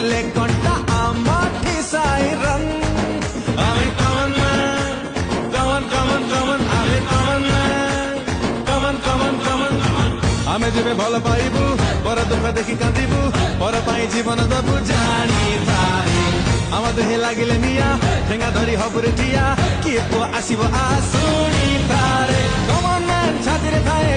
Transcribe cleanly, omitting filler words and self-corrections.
ফুলে কণ্টা আমার ঠিসাই রং আমি common man common common common আমি common man common common common আমি যেবে ভাল পাইবু বড় দুঃখ দেখি কাঁদিবু পর পাই জীবন দেবু জানি পারি আমার দেহে লাগিলে নিয়া ঠেঙ্গা ধরি হবুরে ঠিয়া কিয়ে পুয়া আসিব আসুনি তারে কমন ম্যান ছাতিরে ঠায়ে